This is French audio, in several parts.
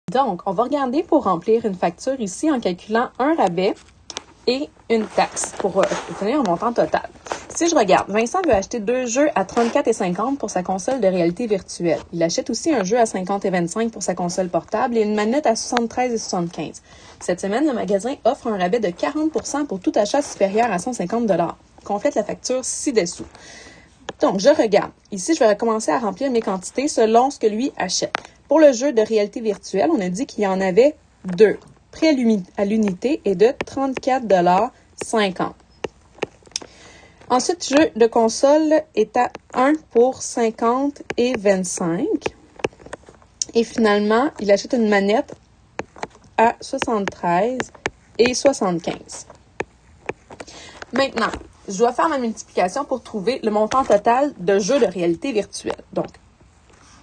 Donc, on va regarder pour remplir une facture ici en calculant un rabais et une taxe pour obtenir un montant total. Si je regarde, Vincent veut acheter 2 jeux à 34,50 pour sa console de réalité virtuelle. Il achète aussi un jeu à 50,25 pour sa console portable et une manette à 73,75. Cette semaine, le magasin offre un rabais de 40% pour tout achat supérieur à 150 $. Complète la facture ci-dessous. Donc, je regarde. Ici, je vais commencer à remplir mes quantités selon ce que lui achète. Pour le jeu de réalité virtuelle, on a dit qu'il y en avait 2. Prix à l'unité est de 34,50 $. Ensuite, jeu de console est à 1 pour 50 et 25. Et finalement, il achète une manette à 73 et 75. Maintenant, je dois faire ma multiplication pour trouver le montant total de jeux de réalité virtuelle. Donc,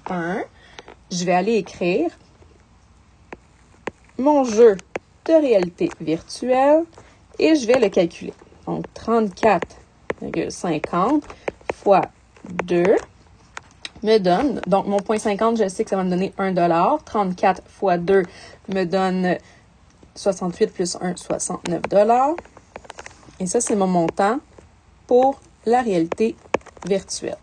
1, je vais aller écrire mon jeu de réalité virtuelle et je vais le calculer. Donc, 34,50 fois 2 me donne, donc mon point 50, je sais que ça va me donner 1 $. 34 fois 2 me donne 68 plus 1, 69 $. Et ça, c'est mon montant pour la réalité virtuelle.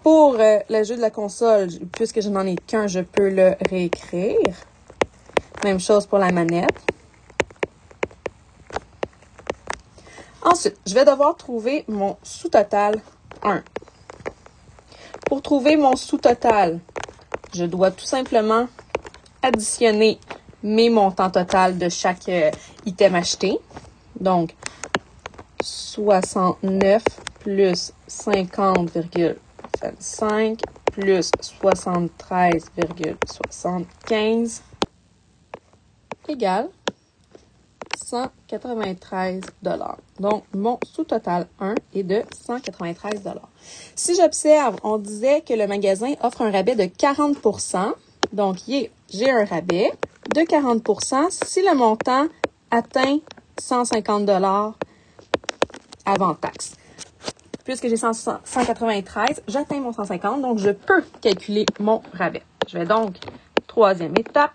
Pour le jeu de la console, puisque je n'en ai qu'un, je peux le réécrire. Même chose pour la manette. Ensuite, je vais devoir trouver mon sous-total 1. Pour trouver mon sous-total, je dois tout simplement additionner mes montants total de chaque item acheté. Donc, 69 plus 50,25 plus 73,75 égale 193 $. Donc, mon sous-total 1 est de 193 $. Si j'observe, on disait que le magasin offre un rabais de 40%. Donc, j'ai un rabais de 40% si le montant atteint 150 $ avant taxe. Puisque j'ai 193, j'atteins mon 150, donc je peux calculer mon rabais. Je vais donc, troisième étape,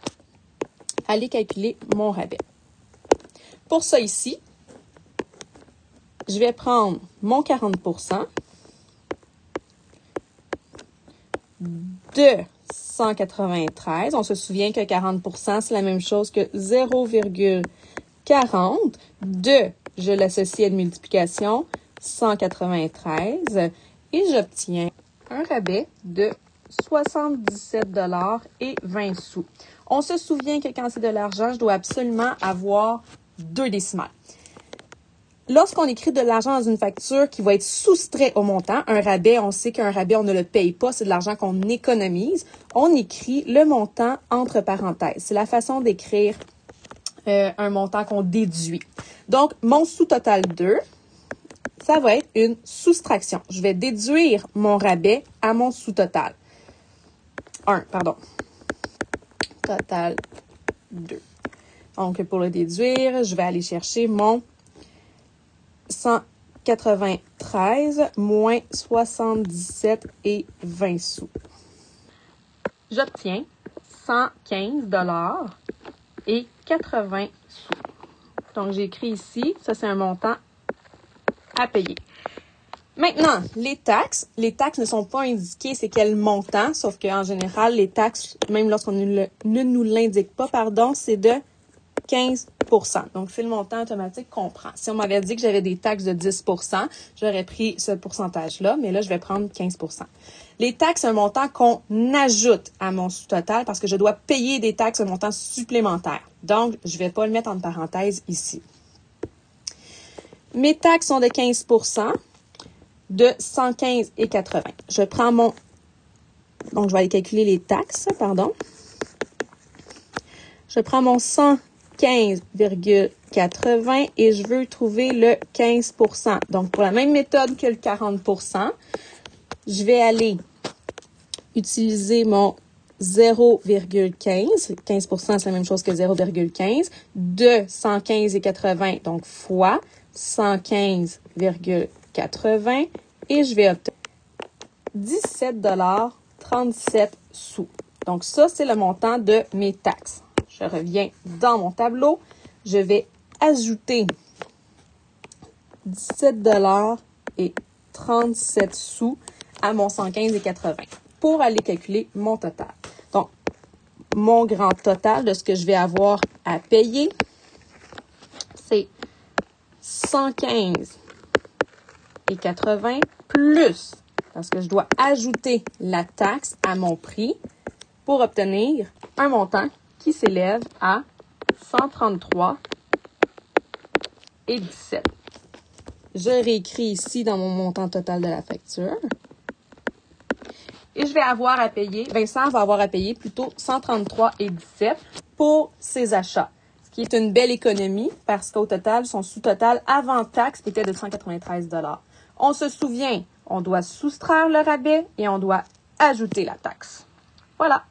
aller calculer mon rabais. Pour ça ici, je vais prendre mon 40% de 193. On se souvient que 40%, c'est la même chose que 0,40 de, je l'associe à une multiplication, 193 et j'obtiens un rabais de 77 $ et 20 sous. On se souvient que quand c'est de l'argent, je dois absolument avoir 2 décimales. Lorsqu'on écrit de l'argent dans une facture qui va être soustrait au montant, un rabais, on sait qu'un rabais, on ne le paye pas, c'est de l'argent qu'on économise. On écrit le montant entre parenthèses. C'est la façon d'écrire un montant qu'on déduit. Donc, mon sous-total 2, ça va être une soustraction. Je vais déduire mon rabais à mon sous-total. 1, pardon. Total 2. Donc, pour le déduire, je vais aller chercher mon 193 moins 77 et 20 sous. J'obtiens 115 $ et 80 sous. Donc, j'écris ici, ça c'est un montant à payer. Maintenant, les taxes ne sont pas indiquées c'est quel montant, sauf qu'en général, les taxes, même lorsqu'on ne nous l'indique pas, c'est de 15%. Donc, c'est le montant automatique qu'on prend. Si on m'avait dit que j'avais des taxes de 10%, j'aurais pris ce pourcentage-là, mais là, je vais prendre 15%. Les taxes, c'est un montant qu'on ajoute à mon sous-total parce que je dois payer des taxes, un montant supplémentaire. Donc, je ne vais pas le mettre entre parenthèses ici. Mes taxes sont de 15%, de 115 et 80. Je prends mon... Donc, je vais aller calculer les taxes, pardon. Je prends mon 115,80 et je veux trouver le 15%. Donc, pour la même méthode que le 40%, je vais aller utiliser mon 0,15. 15%, c'est la même chose que 0,15. De 115,80, donc fois 115,80. Et je vais obtenir 17 $ 37 sous. Donc, ça, c'est le montant de mes taxes. Je reviens dans mon tableau. Je vais ajouter 17,37 à mon 115,80 pour aller calculer mon total. Donc, mon grand total de ce que je vais avoir à payer, c'est 115,80 plus, parce que je dois ajouter la taxe à mon prix pour obtenir un montant qui s'élève à 133,17. Je réécris ici dans mon montant total de la facture. Et je vais avoir à payer, Vincent va avoir à payer plutôt 133,17 pour ses achats. Ce qui est une belle économie parce qu'au total, son sous-total avant taxe était de 193 $. On se souvient, on doit soustraire le rabais et on doit ajouter la taxe. Voilà.